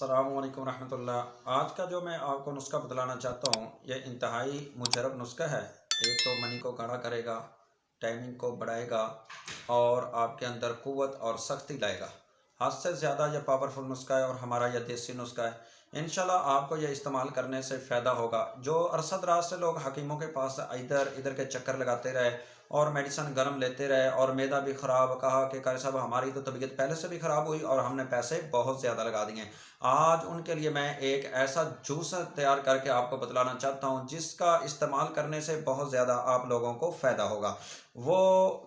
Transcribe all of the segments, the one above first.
अस्सलामुअलैकुम रहमतुल्लाह। आज का जो मैं आपको नुस्खा बतलाना चाहता हूँ, यह इंतहाई मुजरब नुस्खा है। एक तो मनी को गाढ़ा करेगा, टाइमिंग को बढ़ाएगा और आपके अंदर कुव्वत और सख्ती लाएगा। हद से ज़्यादा यह पावरफुल नुस्खा है और हमारा यह देसी नुस्खा है। इंशाल्लाह आपको यह इस्तेमाल करने से फ़ायदा होगा। जो अरसद रात से लोग हकीमों के पास इधर इधर के चक्कर लगाते रहे और मेडिसिन गर्म लेते रहे और मैदा भी ख़राब, कहा कि कारी साहब हमारी तो तबीयत पहले से भी ख़राब हुई और हमने पैसे बहुत ज़्यादा लगा दिए। आज उनके लिए मैं एक ऐसा जूस तैयार करके आपको बतलाना चाहता हूँ जिसका इस्तेमाल करने से बहुत ज़्यादा आप लोगों को फ़ायदा होगा। वो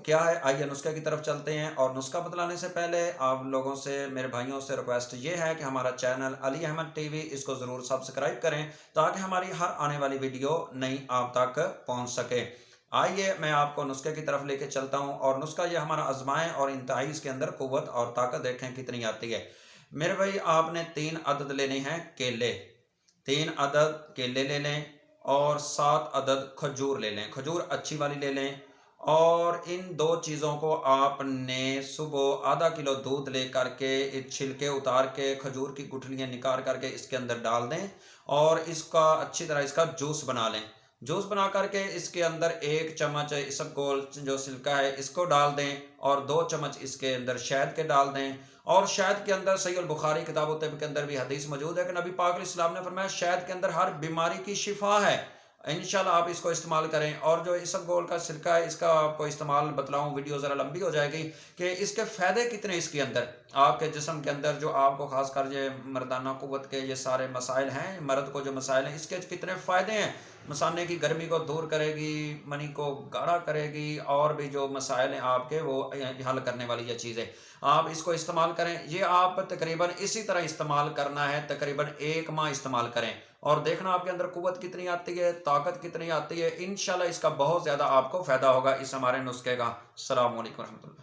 क्या है, आइए नुस्खे की तरफ चलते हैं। और नुस्खा बतलाने से पहले आप लोगों से, मेरे भाइयों से रिक्वेस्ट ये है कि हमारा चैनल अली अहमद टीवी, इसको ज़रूर सब्सक्राइब करें ताकि हमारी हर आने वाली वीडियो नई आप तक पहुँच सके। आइए मैं आपको नुस्खे की तरफ लेके चलता हूँ और नुस्खा ये हमारा आजमाएं और इंतहाई इसके अंदर कुव्वत और ताकत देखें कितनी आती है। मेरे भाई, आपने 3 अदद लेने हैं केले। 3 अदद केले ले लें और 7 अदद खजूर ले लें। खजूर अच्छी वाली ले लें और इन दो चीज़ों को आपने सुबह आधा किलो दूध ले करके छिलके उतार के खजूर की गुठलियाँ निकाल करके इसके अंदर डाल दें और इसका अच्छी तरह इसका जूस बना लें। जूस बना करके इसके अंदर 1 चम्मच इसबगोल जो सिल्का है इसको डाल दें और 2 चम्मच इसके अंदर शहद के डाल दें। और शहद के अंदर सही अल बुखारी किताब तिब के अंदर भी हदीस मौजूद है कि नबी पाक इस्लाम ने फरमाया शहद के अंदर हर बीमारी की शिफा है। इंशाल्लाह आप इसको इस्तेमाल करें। और जो इसबगोल का सिरका है इसका आपको इस्तेमाल बतलाऊं, वीडियो ज़रा लंबी हो जाएगी कि इसके फ़ायदे कितने इसके अंदर आपके जिस्म के अंदर, जो आपको खासकर ये मर्दाना कुव्वत के ये सारे मसाइल हैं, मर्द को जो मसाइल हैं, इसके कितने फ़ायदे हैं। मसाने की गर्मी को दूर करेगी, मनी को गाढ़ा करेगी और भी जो मसाइल हैं आपके वो हल करने वाली ये चीज़ें आप इसको इस्तेमाल करें। ये आप तकरीबन इसी तरह इस्तेमाल करना है, तकरीबन 1 माह इस्तेमाल करें और देखना आपके अंदर कुव्वत कितनी आती है, ताकत कितनी आती है। इंशाल्लाह इसका बहुत ज़्यादा आपको फ़ायदा होगा इस हमारे नुस्खे का। अस्सलामु अलैकुम रहमतुल्लाह।